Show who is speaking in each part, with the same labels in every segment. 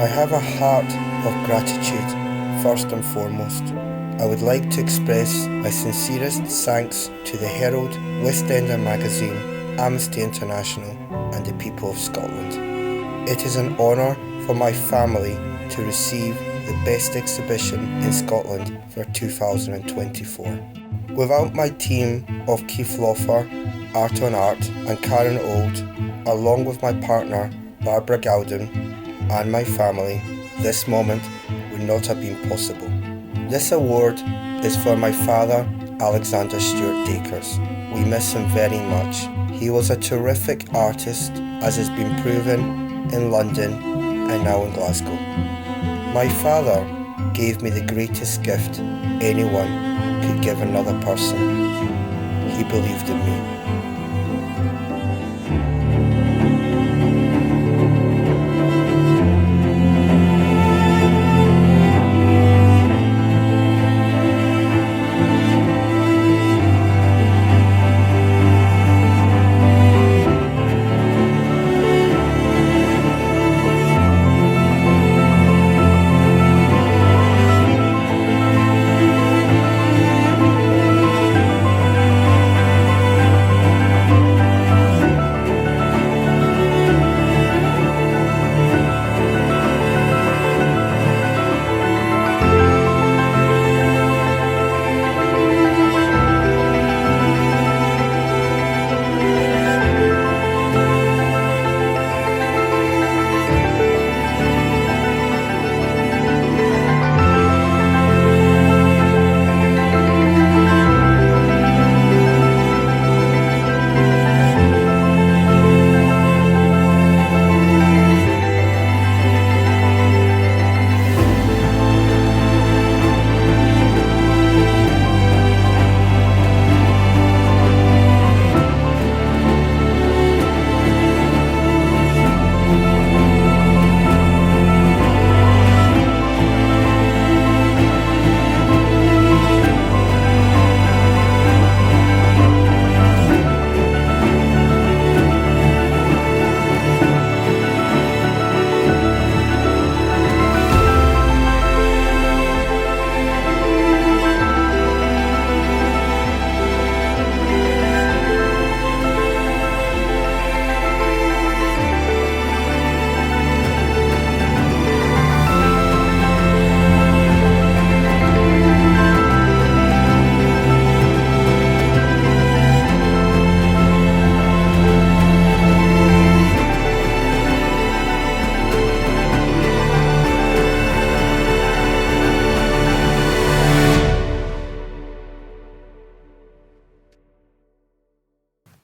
Speaker 1: I have a heart of gratitude, first and foremost. I would like to express my sincerest thanks to the Herald, Westender magazine, Amnesty International and the people of Scotland. It is an honour for my family to receive the best exhibition in Scotland for 2024. Without my team of Keith Loffer, Art on Art and Karen Old, along with my partner Barbara Gowden and my family, this moment would not have been possible. This award is for my father, Alexander Dakers. We miss him very much. He was a terrific artist, as has been proven in London and now in Glasgow. My father gave me the greatest gift anyone could give another person. He believed in me.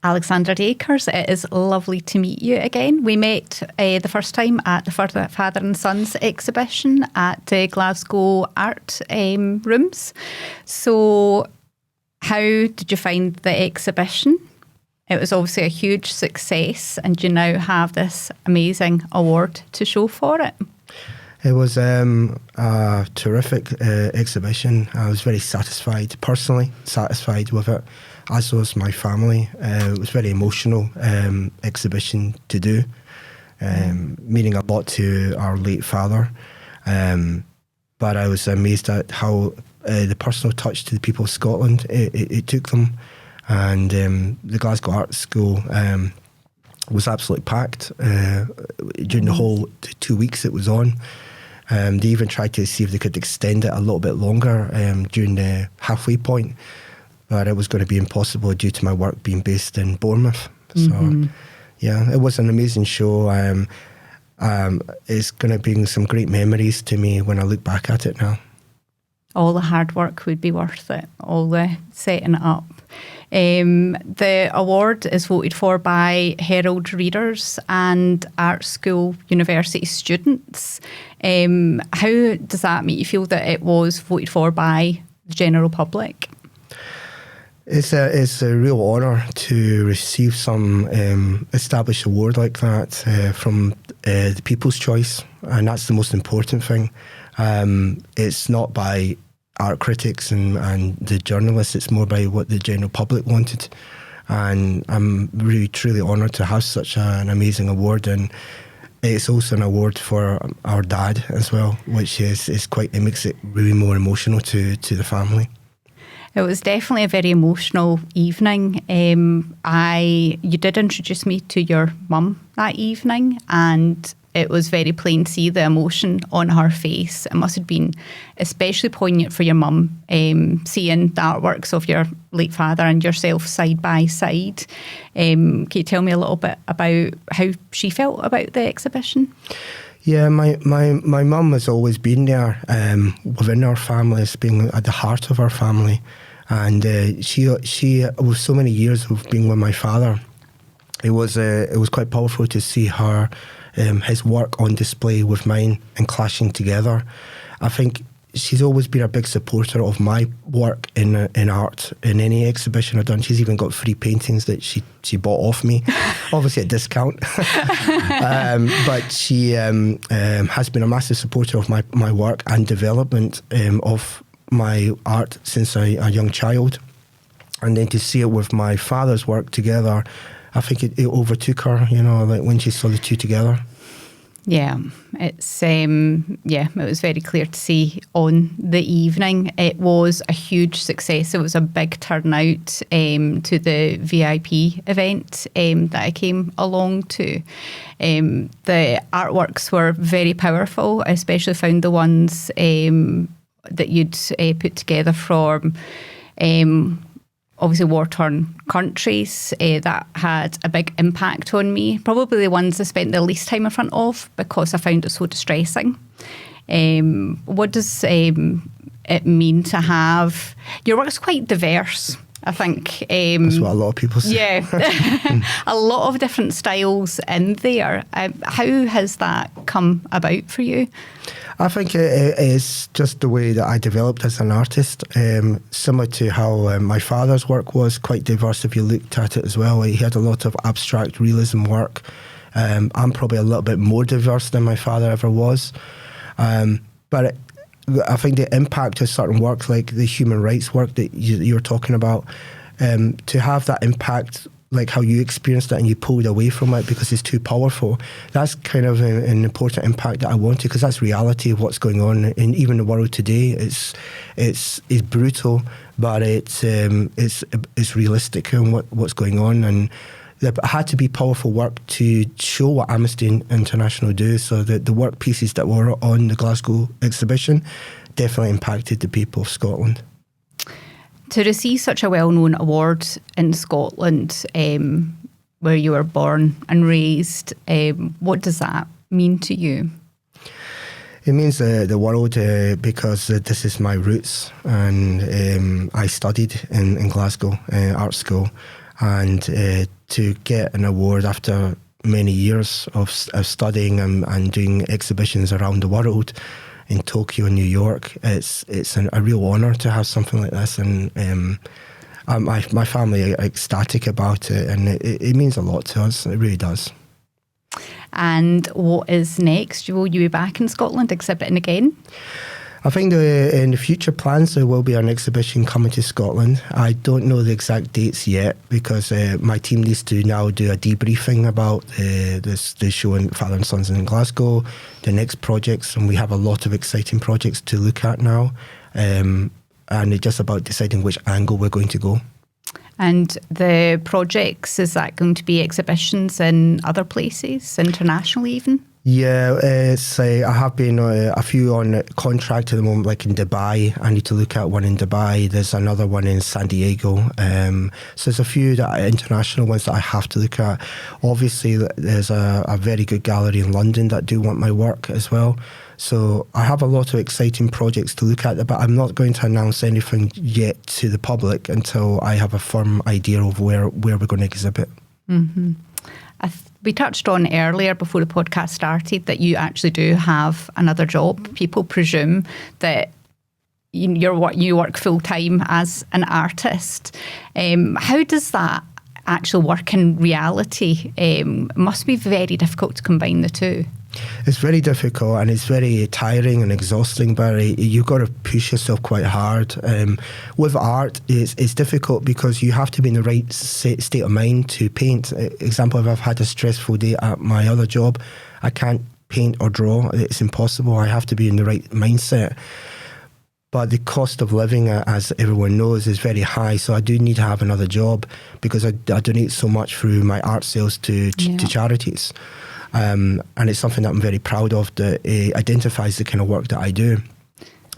Speaker 2: Alexander Dakers, it is lovely to meet you again. We met the first time at the Father and Sons exhibition at Glasgow Art Rooms. So how did you find the exhibition? It was obviously a huge success, and you now have this amazing award to show for it.
Speaker 1: It was a terrific exhibition. I was very personally satisfied with it, as was my family. It was a very emotional exhibition to do, meaning a lot to our late father. But I was amazed at how the personal touch to the people of Scotland it took them. And the Glasgow Art School was absolutely packed during the whole 2 weeks it was on. They even tried to see if they could extend it a little bit longer during the halfway point, but it was going to be impossible due to my work being based in Bournemouth. So, yeah, it was an amazing show. It's going to bring some great memories to me when I look back at it now.
Speaker 2: All the hard work would be worth it, all the setting it up. The award is voted for by Herald readers and art school university students. How does that make you feel that it was voted for by the general public?
Speaker 1: It's a real honour to receive some established award like that from the People's Choice, and that's the most important thing. It's not by art critics and the journalists, it's more by what the general public wanted. And I'm really, truly honoured to have such an amazing award. And it's also an award for our dad as well, which it makes it really more emotional to the family.
Speaker 2: It was definitely a very emotional evening. You did introduce me to your mum that evening, and it was very plain to see the emotion on her face. It must have been especially poignant for your mum, seeing the artworks of your late father and yourself side by side. Can you tell me a little bit about how she felt about the exhibition?
Speaker 1: Yeah, my mum has always been there within our family, as being at the heart of our family. And she with so many years of being with my father, it was quite powerful to see her his work on display with mine and clashing together. I think she's always been a big supporter of my work in art in any exhibition I've done. She's even got free paintings that she bought off me, obviously at discount. But she has been a massive supporter of my work and development of my art since a young child. And then to see it with my father's work together, I think it overtook her, like when she saw the two together.
Speaker 2: Yeah, it was very clear to see on the evening. It was a huge success. It was a big turnout to the VIP event that I came along to. The artworks were very powerful. I especially found the ones that you'd put together from obviously war-torn countries. That had a big impact on me. Probably the ones I spent the least time in front of because I found it so distressing. What does it mean to have... Your work's quite diverse, I think.
Speaker 1: That's what a lot of people say.
Speaker 2: Yeah, a lot of different styles in there. How has that come about for you?
Speaker 1: I think it is just the way that I developed as an artist, similar to how my father's work was quite diverse if you looked at it as well. He had a lot of abstract realism work. I'm probably a little bit more diverse than my father ever was. But I think the impact of certain work, like the human rights work that you're talking about, to have that impact, like how you experienced it and you pulled away from it because it's too powerful, that's kind of an important impact that I wanted, because that's reality of what's going on in even the world today. It's brutal, but it's realistic in what's going on, and it had to be powerful work to show what Amnesty International do. So the work pieces that were on the Glasgow exhibition definitely impacted the people of Scotland.
Speaker 2: To receive such a well-known award in Scotland, where you were born and raised, what does that mean to you?
Speaker 1: It means the world, because this is my roots, and I studied in Glasgow art school, and to get an award after many years of studying and doing exhibitions around the world, in Tokyo and New York, it's a real honour to have something like this, and my family are ecstatic about it, and it means a lot to us. It really does.
Speaker 2: And what is next? Will you be back in Scotland exhibiting again?
Speaker 1: I think in the future plans there will be an exhibition coming to Scotland. I don't know the exact dates yet, because my team needs to now do a debriefing about the show in Father and Sons in Glasgow, the next projects, and we have a lot of exciting projects to look at now, and it's just about deciding which angle we're going to go. And
Speaker 2: the projects, is that going to be exhibitions in other places, internationally even?
Speaker 1: Yeah, I have been a few on contract at the moment, like in Dubai. I need to look at one in Dubai. There's another one in San Diego. So there's a few international ones that I have to look at. Obviously, there's a very good gallery in London that do want my work as well. So I have a lot of exciting projects to look at, but I'm not going to announce anything yet to the public until I have a firm idea of where we're going to exhibit.
Speaker 2: Mm-hmm. We touched on earlier before the podcast started that you actually do have another job. People presume that you work full time as an artist. How does that actually work in reality? It must be very difficult to combine the two.
Speaker 1: It's very difficult and it's very tiring and exhausting, but you've got to push yourself quite hard. With art, it's difficult because you have to be in the right state of mind to paint. Example, if I've had a stressful day at my other job, I can't paint or draw. It's impossible. I have to be in the right mindset. But the cost of living, as everyone knows, is very high. So I do need to have another job because I donate so much through my art sales to charities. And it's something that I'm very proud of, that identifies the kind of work that I do.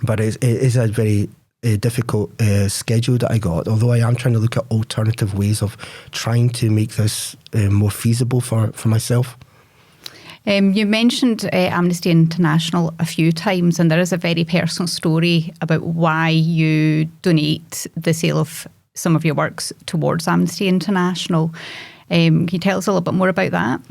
Speaker 1: But it is a very difficult schedule that I got, although I am trying to look at alternative ways of trying to make this more feasible for myself.
Speaker 2: You mentioned Amnesty International a few times, and there is a very personal story about why you donate the sale of some of your works towards Amnesty International. Can you tell us a little bit more about that?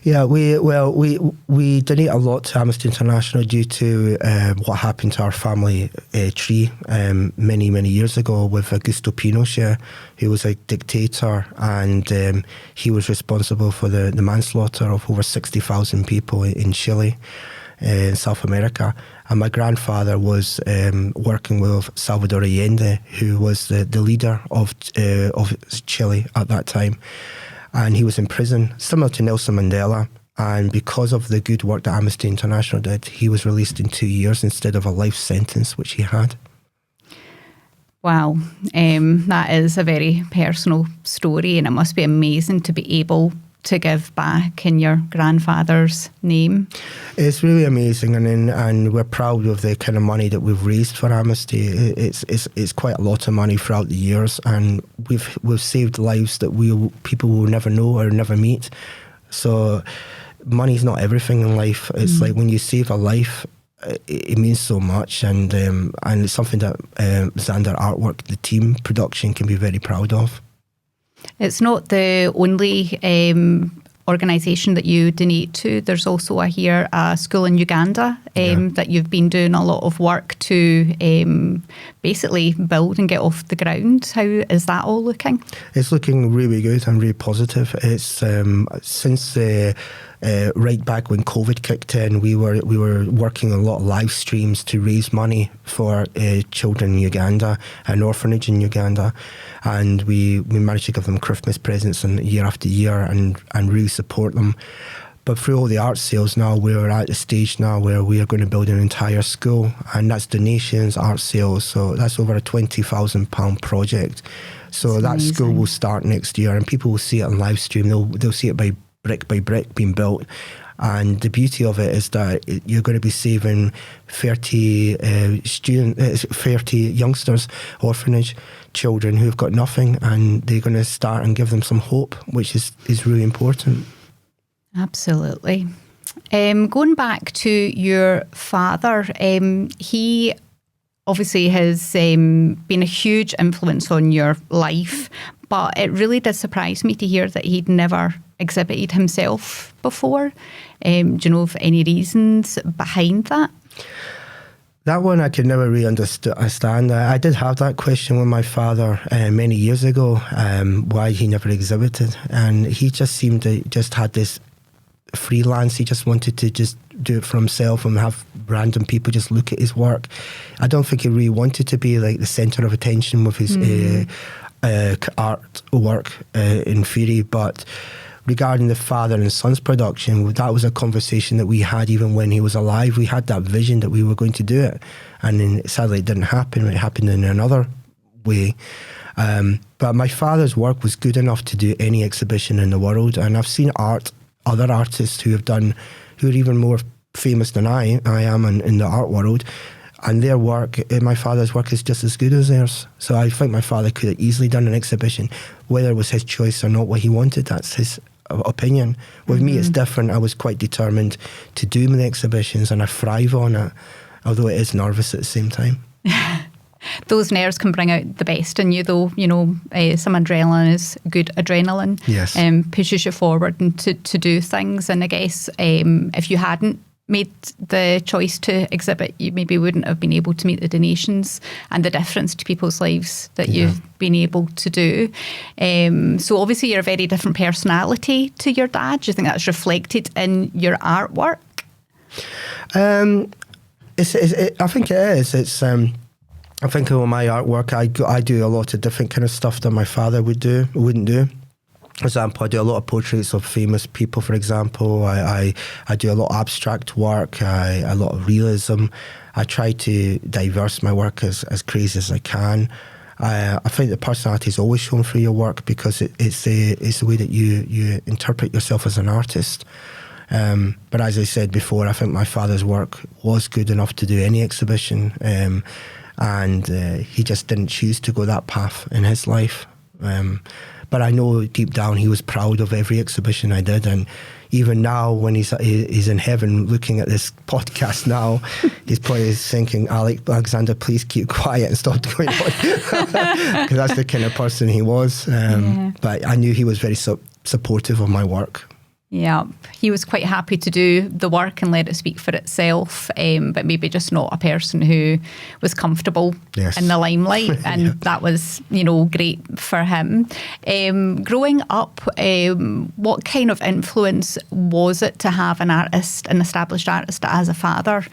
Speaker 1: Yeah, we donate a lot to Amnesty International due to what happened to our family tree many years ago with Augusto Pinochet, who was a dictator, and he was responsible for the manslaughter of over 60,000 people in Chile, in South America. And my grandfather was working with Salvador Allende, who was the leader of Chile at that time. And he was in prison, similar to Nelson Mandela. And because of the good work that Amnesty International did, he was released in 2 years instead of a life sentence, which he had.
Speaker 2: Wow, that is a very personal story, and it must be amazing to be able to give back in your grandfather's name.
Speaker 1: It's really amazing, and we're proud of the kind of money that we've raised for Amnesty. It's quite a lot of money throughout the years, and we've saved lives that people will never know or never meet. So money's not everything in life. It's like when you save a life, it means so much, and it's something that Xander Artwork, the team production, can be very proud of.
Speaker 2: It's not the only organisation that you donate to. There's also a school in Uganda that you've been doing a lot of work to basically build and get off the ground. How is that all looking? It's
Speaker 1: looking really good and really positive. It's since right back when COVID kicked in, we were working on a lot of live streams to raise money for children in Uganda, an orphanage in Uganda, and we managed to give them Christmas presents and year after year and really support them. But through all the art sales now, we're at the stage now where we are going to build an entire school, and that's donations, art sales. So that's over a £20,000 project. So that school will start next year, and people will see it on live stream. They'll see it by brick being built. And the beauty of it is that you're going to be saving 30 youngsters, orphanage children who've got nothing, and they're going to start and give them some hope, which is really important.
Speaker 2: Absolutely. Going back to your father, he obviously has been a huge influence on your life, but it really did surprise me to hear that he'd never exhibited himself before. Do you know of any reasons behind that?
Speaker 1: That one I could never really understand. I did have that question with my father many years ago, why he never exhibited. And he just seemed to just had this freelance. He just wanted to just do it for himself and have random people just look at his work. I don't think he really wanted to be like the centre of attention with his art work in theory, but regarding the father and son's production, that was a conversation that we had even when he was alive. We had that vision that we were going to do it, and then sadly it didn't happen. It happened in another way. But my father's work was good enough to do any exhibition in the world, and I've seen other artists who are even more famous than I am in the art world, and their work, my father's work, is just as good as theirs. So I think my father could have easily done an exhibition, whether it was his choice or not what he wanted. That's his opinion. With me, it's different. I was quite determined to do the exhibitions, and I thrive on it, although it is nervous at the same time.
Speaker 2: Those nerves can bring out the best in you, though. You know, some adrenaline is good adrenaline.
Speaker 1: Yes.
Speaker 2: Pushes you forward and to do things. And I guess if you hadn't made the choice to exhibit, you maybe wouldn't have been able to meet the donations and the difference to people's lives that you've been able to do. So obviously you're a very different personality to your dad. Do you think that's reflected in your artwork?
Speaker 1: I think it is. I think with my artwork, I do a lot of different kind of stuff that my father wouldn't do. For example, I do a lot of portraits of famous people, for example. I do a lot of abstract work, a lot of realism. I try to diverse my work as crazy as I can. I think the personality is always shown through your work because it's the way that you interpret yourself as an artist. But as I said before, I think my father's work was good enough to do any exhibition, and he just didn't choose to go that path in his life. But I know deep down he was proud of every exhibition I did, and even now when he's in heaven looking at this podcast now, he's probably thinking, Alexander, please keep quiet and stop going on, because that's the kind of person he was. But I knew he was very supportive of my work.
Speaker 2: Yeah, he was quite happy to do the work and let it speak for itself, but maybe just not a person who was comfortable in the limelight, and that was, great for him. Growing up, what kind of influence was it to have an established artist as a father?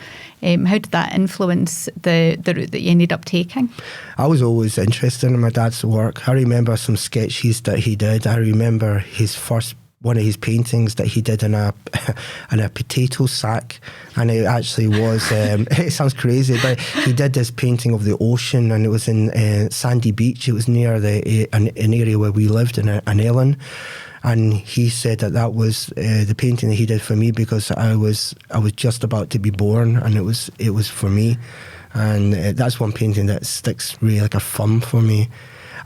Speaker 2: How did that influence the route that you ended up taking? I was always interested in my dad's work. I remember some sketches that he did. I remember one of his paintings that he did in a potato sack, and it actually was it sounds crazy, but he did this painting of the ocean, and it was in Sandy Beach. It was near an area where we lived in Ellen, and he said that was the painting that he did for me because I was just about to be born, and it was for me, and that's one painting that sticks really like a thumb for me.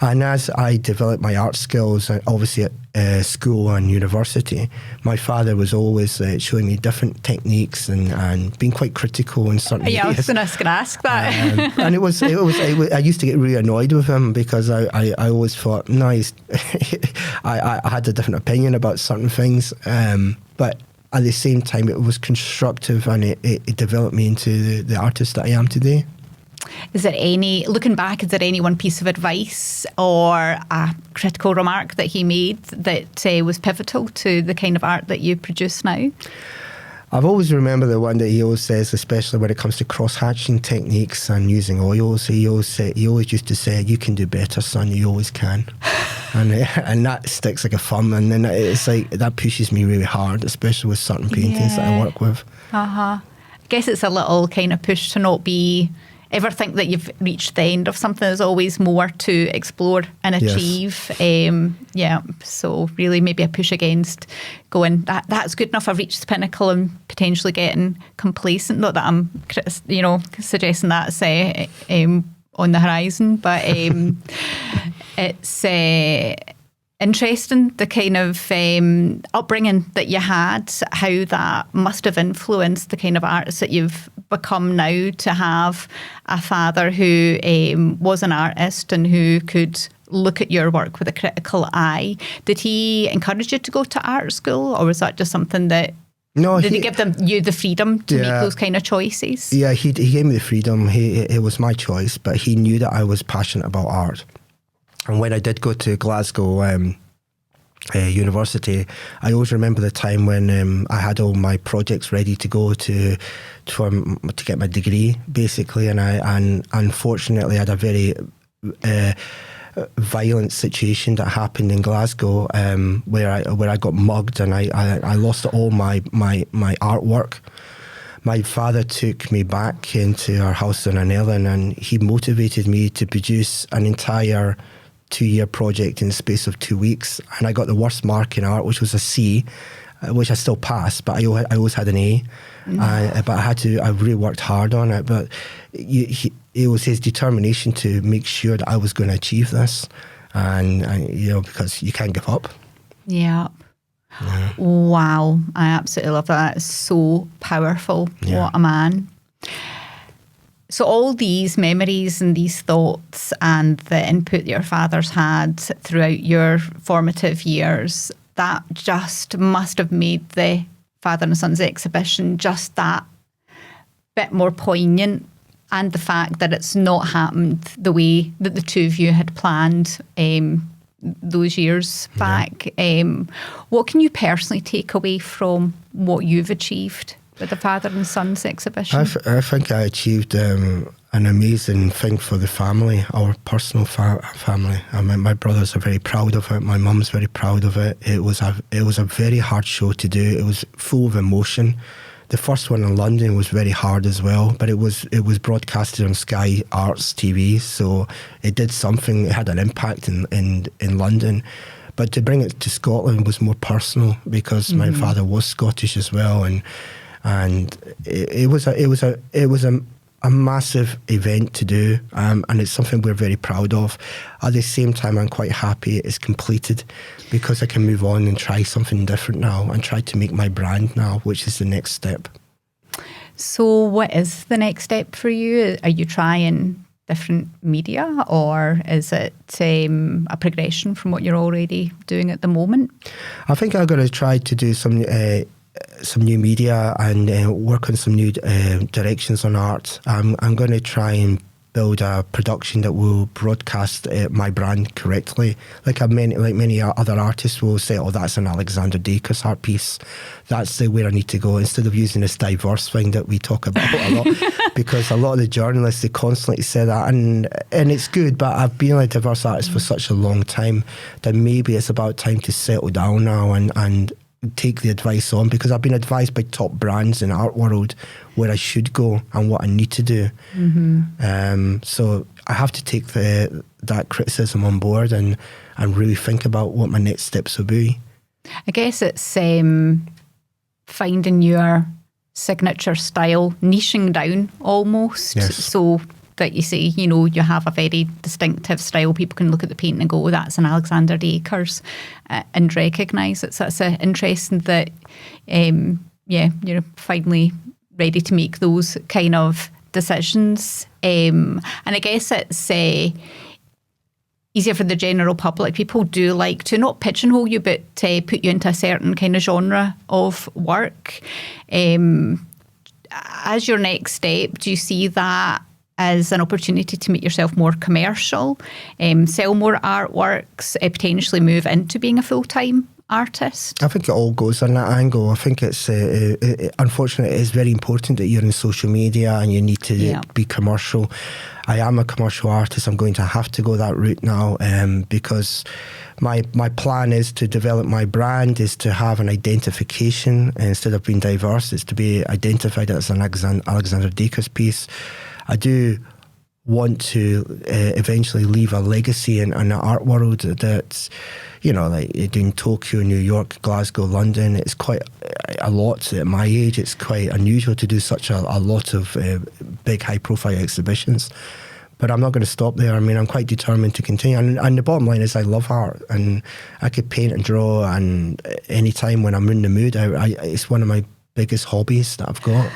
Speaker 2: And as I developed my art skills, obviously at school and university, my father was always showing me different techniques and being quite critical in certain areas. I was going to ask that. And I used to get really annoyed with him because I always thought, no, I had a different opinion about certain things. But at the same time, it was constructive, and it developed me into the artist that I am today. Looking back, is there any one piece of advice or a critical remark that he made that was pivotal to the kind of art that you produce now? I've always remembered the one that he always says, especially when it comes to cross-hatching techniques and using oils. He always used to say, "You can do better, son. You always can." and that sticks like a thumb. And then it's like that pushes me really hard, especially with certain paintings that I work with. I guess it's a little kind of push to not ever think that you've reached the end of something. There's always more to explore and achieve. Yes. So really maybe a push against going, that's good enough, I've reached the pinnacle, and potentially getting complacent. Not that I'm suggesting that's on the horizon, but it's interesting, the kind of upbringing that you had, how that must have influenced the kind of artist that you've become now, to have a father who was an artist and who could look at your work with a critical eye. Did he encourage you to go to art school, or was that just something that... No, did he give you the freedom to make those kind of choices? Yeah, he gave me the freedom. It was my choice, but he knew that I was passionate about art. And when I did go to Glasgow University, I always remember the time when I had all my projects ready to go to get my degree, basically. And unfortunately, I had a very violent situation that happened in Glasgow, where I got mugged, and I lost all my artwork. My father took me back into our house in Ellen, and he motivated me to produce an entire 2-year project in the space of 2 weeks, and I got the worst mark in art, which was a C, which I still passed, but I always had an A. But I really worked hard on it. But it was his determination to make sure that I was going to achieve this, and because you can't give up. Yeah. Wow, I absolutely love that. It's so powerful. Yeah. What a man. So all these memories and these thoughts and the input that your father's had throughout your formative years, that just must have made the Father and Sons exhibition just that bit more poignant, and the fact that it's not happened the way that the two of you had planned those years back. What can you personally take away from what you've achieved with the Father and Sons exhibition?
Speaker 1: I think I achieved an amazing thing for the family, our personal family. I mean, my brothers are very proud of it. My mum's very proud of it. It was a very hard show to do. It was full of emotion. The first one in London was very hard as well, but it was broadcasted on Sky Arts TV, so it did something. It had an impact in London. But to bring it to Scotland was more personal because my father was Scottish as well, and it was a massive event to do, and it's something we're very proud of. At the same time, I'm quite happy it's completed because I can move on and try something different now and try to make my brand now, which is the next step.
Speaker 2: So what is the next step for you? Are you trying different media, or is it a progression from what you're already doing at the moment?
Speaker 1: I think I'm going to try to do some new media and work on some new directions on art. I'm going to try and build a production that will broadcast my brand correctly. Like many other artists will say, oh, that's an Alexander Dakers art piece. That's where I need to go, instead of using this diverse thing that we talk about a lot. Because a lot of the journalists, they constantly say that, and it's good, but I've been a diverse artist for such a long time that maybe it's about time to settle down now and take the advice on, because I've been advised by top brands in the art world where I should go and what I need to do. So I have to take that criticism on board and really think about what my next steps will be.
Speaker 2: I guess it's finding your signature style, niching down almost, so that you say, you have a very distinctive style. People can look at the painting and go, oh, that's an Alexander Dakers, and recognise it. So it's interesting that, you're finally ready to make those kind of decisions. And I guess it's easier for the general public. People do like to not pigeonhole you, but put you into a certain kind of genre of work. As your next step, do you see that as an opportunity to make yourself more commercial, sell more artworks, potentially move into being a full-time artist?
Speaker 1: I think it all goes on that angle. I think it's unfortunately it is very important that you're in social media and you need to be commercial. I am a commercial artist. I'm going to have to go that route now, because my plan is to develop my brand, is to have an identification instead of being diverse. It's to be identified as an Alexander Dakers piece. I do want to eventually leave a legacy in the art world that's, like doing Tokyo, New York, Glasgow, London. It's quite a lot at my age. It's quite unusual to do such a lot of big, high-profile exhibitions. But I'm not going to stop there. I mean, I'm quite determined to continue. And the bottom line is I love art, and I could paint and draw, and any time when I'm in the mood, it's one of my biggest hobbies that I've got,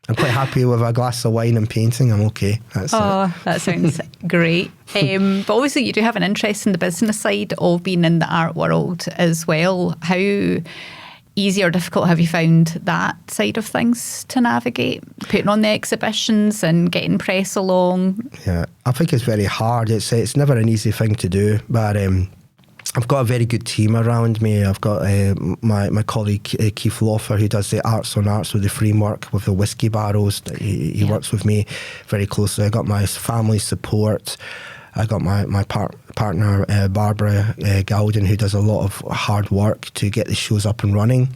Speaker 1: I'm quite happy with a glass of wine and painting. I'm okay. That
Speaker 2: sounds great. But obviously you do have an interest in the business side of being in the art world as well. How easy or difficult have you found that side of things to navigate? Putting on the exhibitions and getting press along?
Speaker 1: Yeah, I think it's very hard. It's never an easy thing to do, but I've got a very good team around me. I've got my colleague Keith Loffer, who does the arts on arts with the framework with the whiskey barrels. He works with me very closely. I got my family support. I got my partner Barbara Gowden, who does a lot of hard work to get the shows up and running.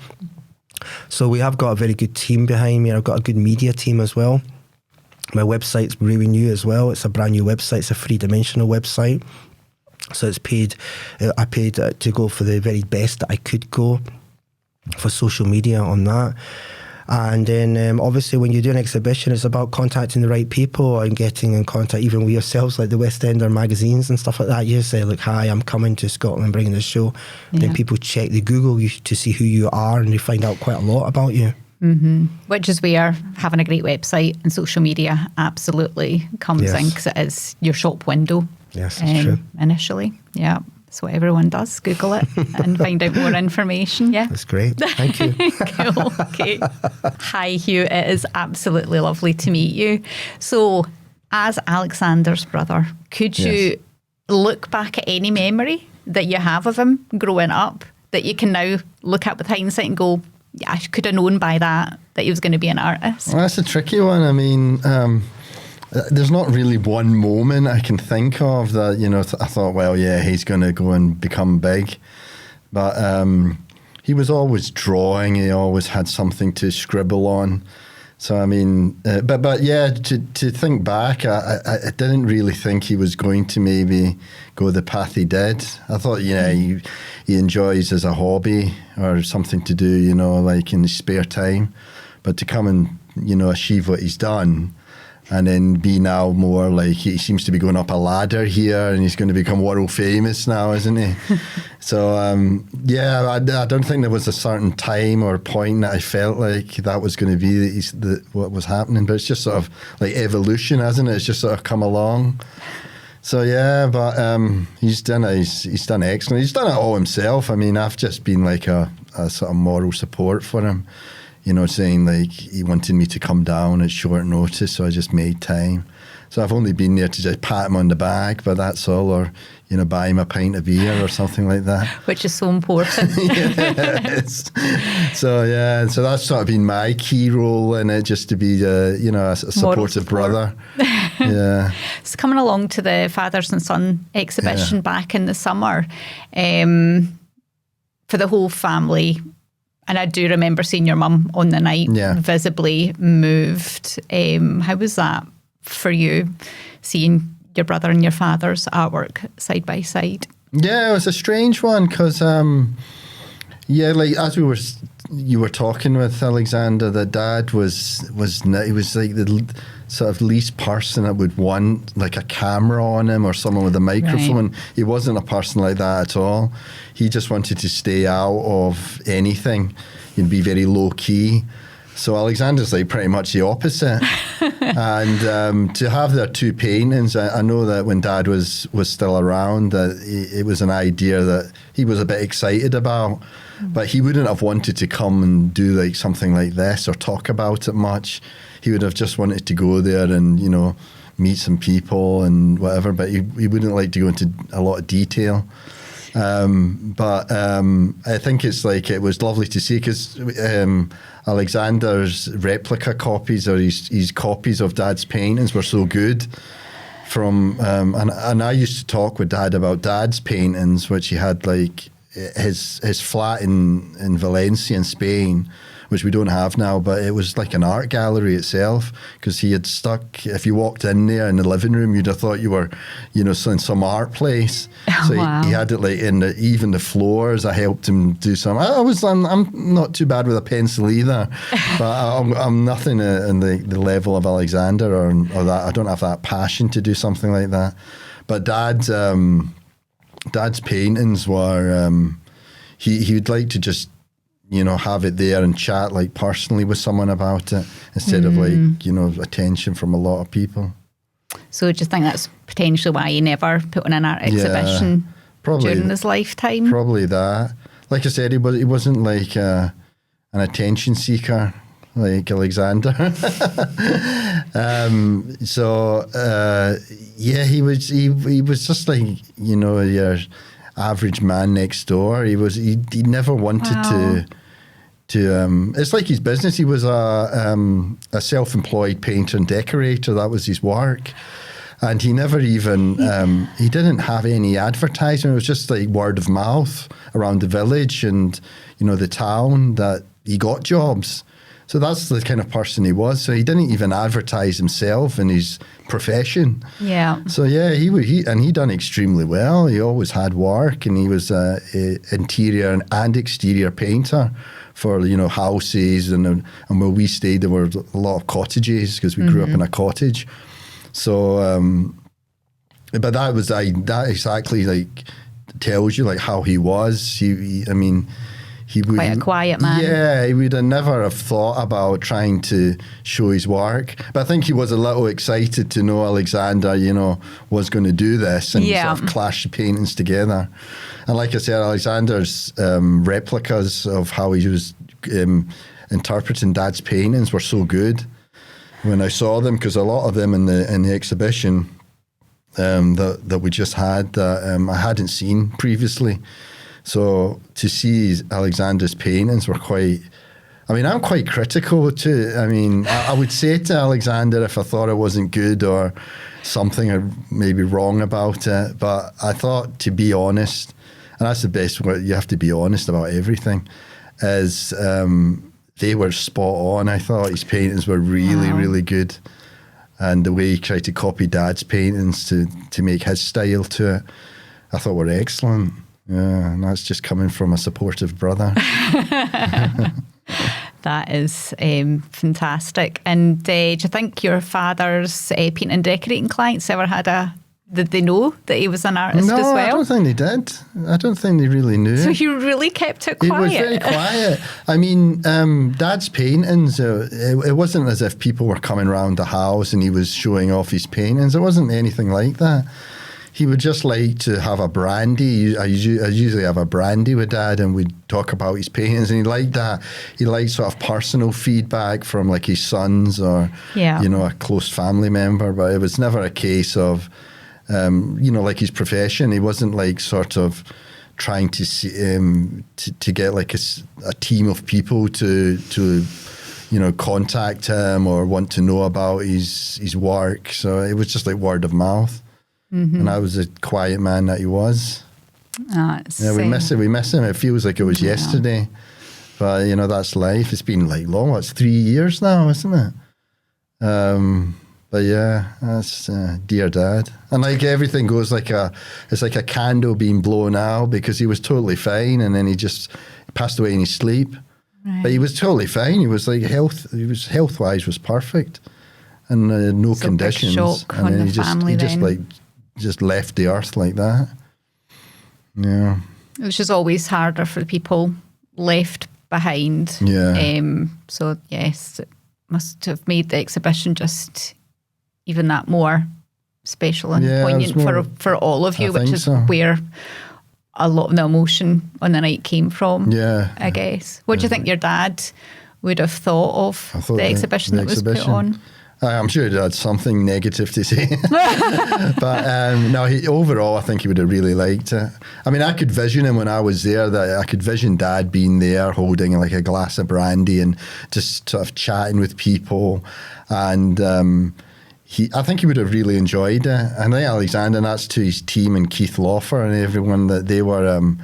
Speaker 1: So we have got a very good team behind me. I've got a good media team as well. My website's really new as well. It's a brand new website. It's a 3-dimensional website. So it's paid. I paid to go for the very best that I could go for social media on that. And then obviously when you do an exhibition, it's about contacting the right people and getting in contact even with yourselves, like the Westender magazines and stuff like that. You say, look, hi, I'm coming to Scotland, bringing this show. Yeah. Then people check, they Google you to see who you are, and they find out quite a lot about you.
Speaker 2: Mm-hmm. Which is where having a great website and social media absolutely comes in, because it is your shop window.
Speaker 1: Yes, that's true.
Speaker 2: Initially, yeah. That's what everyone does. Google it and find out more information. Yeah.
Speaker 1: That's great. Thank you.
Speaker 2: Cool. Okay. Hi, Hugh. It is absolutely lovely to meet you. So, as Alexander's brother, could you look back at any memory that you have of him growing up that you can now look at with hindsight and go, I could have known by that he was going to be an artist?
Speaker 3: Well, that's a tricky one. I mean, there's not really one moment I can think of that, I thought, well, yeah, he's going to go and become big. But he was always drawing. He always had something to scribble on. So, I mean, but yeah, to think back, I didn't really think he was going to maybe go the path he did. I thought, he enjoys as a hobby or something to do, like in his spare time. But to come and, achieve what he's done and then be now more like he seems to be going up a ladder here and he's going to become world famous now, isn't he? So, I don't think there was a certain time or point that I felt like that was going to be what was happening. But it's just sort of like evolution, hasn't it? It's just sort of come along. So, yeah, but he's done excellent. He's done it all himself. I mean, I've just been like a sort of moral support for him. Saying like he wanted me to come down at short notice, so I just made time. So I've only been there to just pat him on the back, but that's all, or buy him a pint of beer or something like that.
Speaker 2: Which is so important.
Speaker 3: Yes. So that's sort of been my key role in it, just to be a supportive brother. Yeah.
Speaker 2: So coming along to the Fathers and Son exhibition back in the summer, for the whole family. And I do remember seeing your mum on the night visibly moved. How was that for you, seeing your brother and your father's artwork side by side?
Speaker 3: Yeah, it was a strange one because, like as you were talking with Alexander, that Dad he was like the sort of least person that would want like a camera on him or someone with a microphone. Right. He wasn't a person like that at all. He just wanted to stay out of anything. He'd be very low key. So Alexander's like pretty much the opposite. And to have their two paintings, I know that when Dad was still around, that it was an idea that he was a bit excited about. But he wouldn't have wanted to come and do like something like this or talk about it much. He would have just wanted to go there and, meet some people and whatever, but he wouldn't like to go into a lot of detail. But I think it's like, it was lovely to see because Alexander's replica copies or his copies of Dad's paintings were so good. And I used to talk with Dad about Dad's paintings, which he had like his flat in Valencia in Spain, which we don't have now, but it was like an art gallery itself because he had stuck, if you walked in there in the living room, you'd have thought you were, in some art place. So wow. he had it like even the floors. I helped him do some. I'm not too bad with a pencil either, but I'm nothing in the level of Alexander or that. I don't have that passion to do something like that. But Dad's paintings were, he would like to just, have it there and chat like personally with someone about it instead of like, attention from a lot of people. So do you think that's potentially why he never put on an art exhibition during his lifetime? Probably that. Like I said, he wasn't like an attention seeker like Alexander. He was just like, your average man next door. He never wanted to it's like his business. He was a self-employed painter and decorator. That was his work. And he never even, he didn't have any advertising. It was just like word of mouth around the village and, the town that he got jobs. So that's the kind of person he was. So he didn't even advertise himself in his profession. Yeah. So yeah, he done extremely well. He always had work, and he was a interior and exterior painter for houses and where we stayed there were a lot of cottages because we grew up in a cottage. So, but that exactly like tells you like how he was. He would, quite a quiet man. Yeah, he would have never have thought about trying to show his work. But I think he was a little excited to know Alexander, was going to do this and sort of clash the paintings together. And like I said, Alexander's replicas of how he was interpreting Dad's paintings were so good when I saw them, because a lot of them in the exhibition that we just had I hadn't seen previously. So to see Alexander's paintings were quite I mean, I'm quite critical too. I mean, I would say to Alexander if I thought it wasn't good or something or maybe wrong about it. But I thought, to be honest, and that's the best way, you have to be honest about everything, is they were spot on. I thought his paintings were really, really good. And the way he tried to copy Dad's paintings to make his style to it, I thought were excellent. Yeah, and that's just coming from a supportive brother.
Speaker 2: That is fantastic. And do you think your father's painting and decorating clients ever did they know that he was an artist as well?
Speaker 3: No, I don't think they did. I don't think they really knew.
Speaker 2: So he really kept it quiet?
Speaker 3: He was very quiet. I mean, Dad's paintings, it wasn't as if people were coming around the house and he was showing off his paintings. It wasn't anything like that. He would just like to have a brandy. I usually have a brandy with Dad, and we'd talk about his paintings, and he liked that. He liked sort of personal feedback from like his sons or, a close family member, but it was never a case of, like his profession. He wasn't like sort of trying to see, to get like a team of people to contact him or want to know about his work. So it was just like word of mouth. Mm-hmm. And I was a quiet man that he was. We miss it. We miss him. It feels like it was yesterday. But, that's life. It's been like long. It's 3 years now, isn't it? But yeah, that's dear Dad. And like everything goes it's like a candle being blown out, because he was totally fine, and then he passed away in his sleep. Right. But he was totally fine. He was like health-wise was perfect, and no conditions.
Speaker 2: Big shock
Speaker 3: and
Speaker 2: on
Speaker 3: then
Speaker 2: the family
Speaker 3: just left the earth like that. Yeah.
Speaker 2: Which is always harder for the people left behind.
Speaker 3: Yeah.
Speaker 2: So yes, it must have made the exhibition just even that more special and poignant for all of you, which is where a lot of the emotion on the night came from. Yeah. I guess. What do you think your dad would have thought of the exhibition that was put on?
Speaker 3: I'm sure he had something negative to say. But overall, I think he would have really liked it. I mean, I could vision him when I was there, that I could vision Dad being there holding like a glass of brandy and just sort of chatting with people. And I think he would have really enjoyed it. And I think Alexander, and that's to his team and Keith Lawfer and everyone, that they were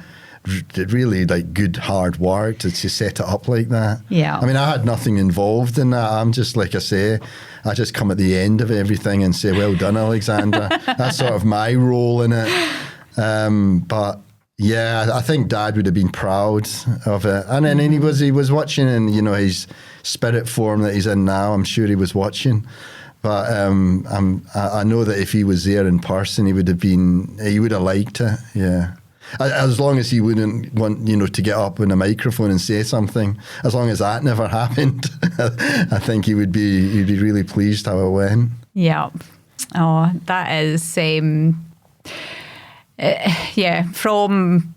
Speaker 3: really like good hard work to set it up like that.
Speaker 2: Yeah.
Speaker 3: I mean, I had nothing involved in that. I'm just, like I say, I just come at the end of everything and say, well done, Alexander. That's sort of my role in it. But yeah, I think Dad would have been proud of it. And then he was watching, and his spirit form that he's in now, I'm sure he was watching. But I know that if he was there in person, he would have liked it. Yeah. As long as he wouldn't want, to get up on a microphone and say something, as long as that never happened, I think he'd be really pleased how it went.
Speaker 2: Yeah. Oh, that is, from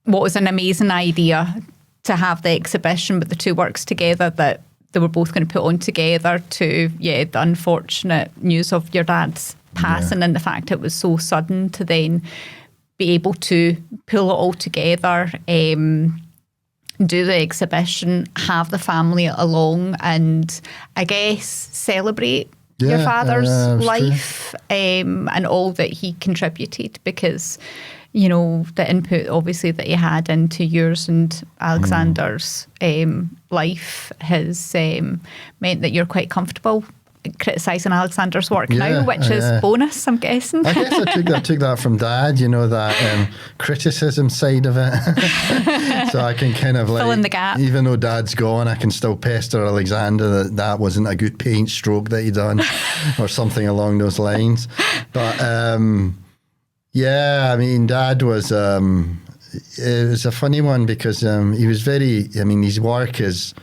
Speaker 2: what was an amazing idea to have the exhibition with the two works together that they were both going to put on together, to, the unfortunate news of your dad's passing and the fact it was so sudden, to then be able to pull it all together, do the exhibition, have the family along, and I guess celebrate your father's life and all that he contributed, because the input obviously that he had into yours and Alexander's life has meant that you're quite comfortable criticising Alexander's work now, which is bonus, I'm guessing.
Speaker 3: I guess I took that from Dad, that criticism side of it. So I can kind of
Speaker 2: fill in the gap. Even
Speaker 3: though Dad's gone, I can still pester Alexander that wasn't a good paint stroke that he done or something along those lines. But I mean, Dad was it was a funny one, because he was his work is,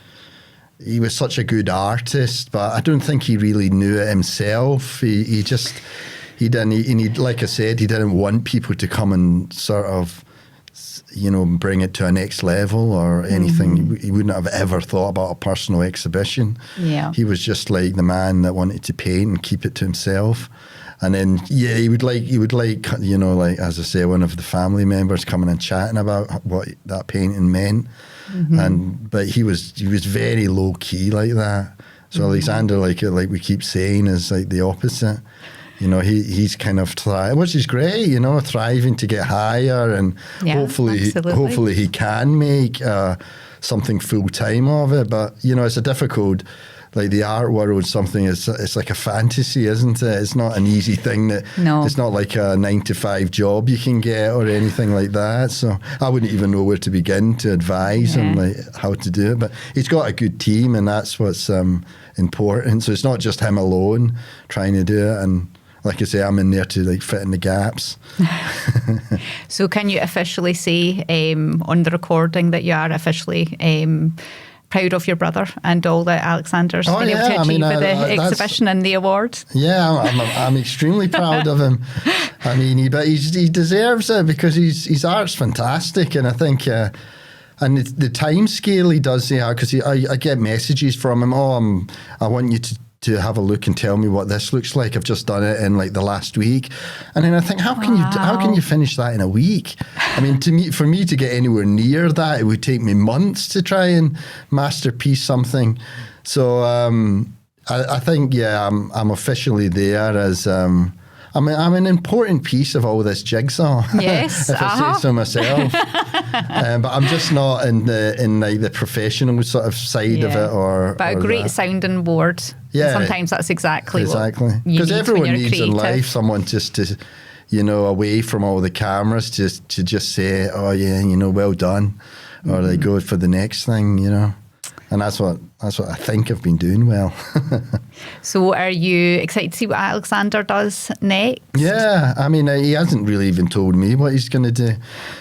Speaker 3: he was such a good artist, but I don't think he really knew it himself. He didn't, like I said, he didn't want people to come and sort of, bring it to a next level or anything. Mm-hmm. He wouldn't have ever thought about a personal exhibition. Yeah. He was just like the man that wanted to paint and keep it to himself. And then, he would like, you know, like, as I say, one of the family members coming and chatting about what that painting meant. But he was very low key like that. So Alexander, like we keep saying, is like the opposite. You know, he's kind of which is great, you know, thriving to get higher, and hopefully he can make something full time of it. But you know, it's a difficult. Like the art world, something it's like a fantasy, isn't it? It's not an easy thing. It's not like a 9-to-5 job you can get or anything like that. So I wouldn't even know where to begin to advise him like how to do it. But he's got a good team, and that's what's important. So it's not just him alone trying to do it. And like I say, I'm in there to like fit in the gaps.
Speaker 2: So can you officially say on the recording that you are officially proud of your brother and all that Alexander's been able to achieve with the exhibition and the award? Yeah,
Speaker 3: I'm extremely proud of him. I mean, he deserves it because his art's fantastic, and I think, and the time scale he does the art, because I get messages from him. I want you to have a look and tell me what this looks like. I've just done it in like the last week, and then I think, how can you finish that in a week? I mean, for me to get anywhere near that, it would take me months to try and masterpiece something. So I think I'm officially there as I'm an important piece of all this jigsaw.
Speaker 2: Yes,
Speaker 3: if I say so myself. But I'm just not in the professional sort of side of it, but
Speaker 2: a great sounding board. Yeah, sometimes that's exactly because
Speaker 3: everyone needs in life someone just to, you know, away from all the cameras, to just say, oh yeah, you know, well done, or they go for the next thing, you know. And that's what I think I've been doing well.
Speaker 2: So are you excited to see what Alexander does next? Yeah,
Speaker 3: I mean, he hasn't really even told me what he's going to do.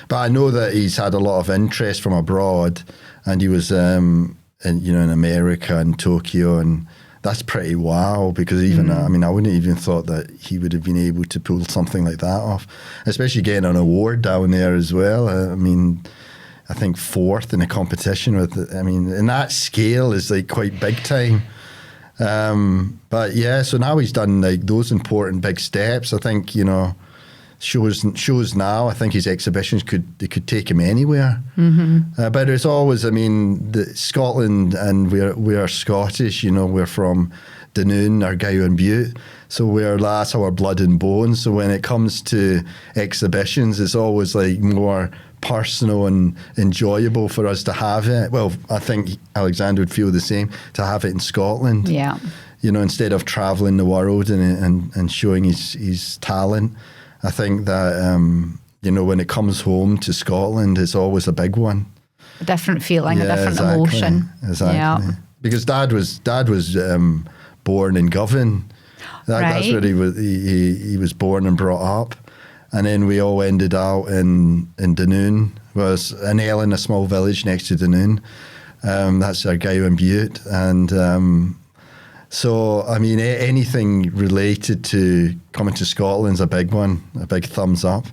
Speaker 3: But I know that he's had a lot of interest from abroad, and he was in America and Tokyo, and that's pretty wow, because even, I mean, I wouldn't even thought that he would have been able to pull something like that off, especially getting an award down there as well. I mean, I think 4th in a competition and that scale is like quite big time. But yeah, so now he's done like those important big steps. I think, you know, shows now, I think his exhibitions could take him anywhere. But it's always, I mean, Scotland, and we're Scottish, you know, we're from Dunoon, Argyll and Bute. So that's our blood and bones. So when it comes to exhibitions, it's always like more personal and enjoyable for us to have it. Well, I think Alexander would feel the same, to have it in Scotland.
Speaker 2: Yeah.
Speaker 3: You know, instead of travelling the world and showing his talent. I think that, you know, when it comes home to Scotland, it's always a big one.
Speaker 2: A different feeling, a different emotion.
Speaker 3: Exactly. Yeah. Because Dad was born in Govan. That's where he was born and brought up. And then we all ended out in Dunoon. Was an ale in a small village next to Dunoon. That's Argyll and Bute. And so, I mean, anything related to coming to Scotland's a big one, a big thumbs up.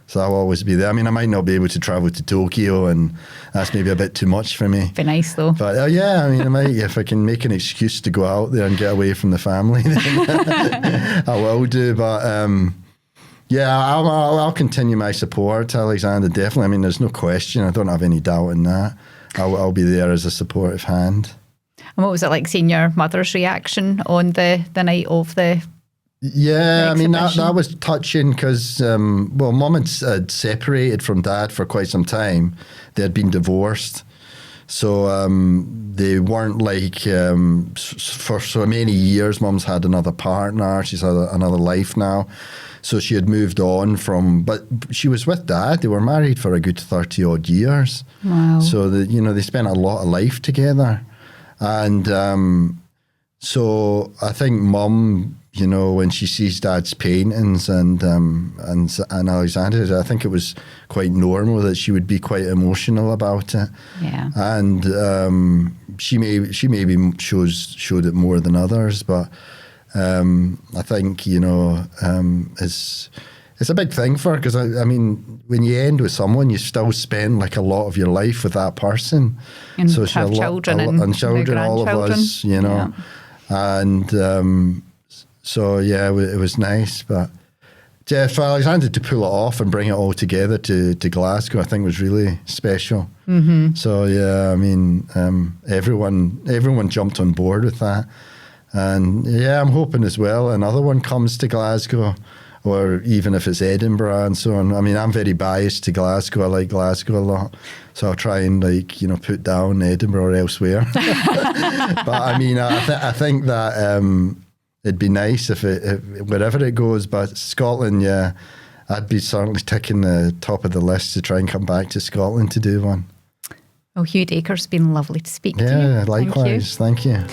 Speaker 3: So I'll always be there. I mean, I might not be able to travel to Tokyo, and that's maybe a bit too much for me.
Speaker 2: Be nice though.
Speaker 3: But yeah, I mean, I might, if I can make an excuse to go out there and get away from the family, then I will do. But yeah, I'll continue my support to Alexander, definitely. I mean, there's no question. I don't have any doubt in that. I'll be there as a supportive hand.
Speaker 2: And what was it like seeing your mother's reaction on the night of the
Speaker 3: I mean, that was touching because, Mum had separated from Dad for quite some time. They had been divorced. So they weren't like, for so many years, Mum's had another partner. She's had another life now. So she had moved on but she was with Dad. They were married for a good 30 odd years.
Speaker 2: Wow.
Speaker 3: So they spent a lot of life together. And so I think Mum, you know, when she sees Dad's paintings and Alexander's, I think it was quite normal that she would be quite emotional about it.
Speaker 2: Yeah.
Speaker 3: And she maybe showed it more than others, but I think, you know, it's a big thing for her, because I mean, when you end with someone, you still spend like a lot of your life with that person.
Speaker 2: And so have children and
Speaker 3: children, all of us, you know. Yeah. And So yeah, it was nice. But yeah, for Alexander to pull it off and bring it all together to Glasgow, I think was really special. Mm-hmm. So yeah, I mean, everyone jumped on board with that. And yeah, I'm hoping as well another one comes to Glasgow, or even if it's Edinburgh and so on. I mean, I'm very biased to Glasgow. I like Glasgow a lot. So I'll try and put down Edinburgh or elsewhere. But I mean, I think that it'd be nice if wherever it goes. But Scotland, yeah, I'd be certainly ticking the top of the list to try and come back to Scotland to do one.
Speaker 2: Oh, Hugh Dakers, been lovely to speak to you.
Speaker 3: Yeah, likewise. Thank you.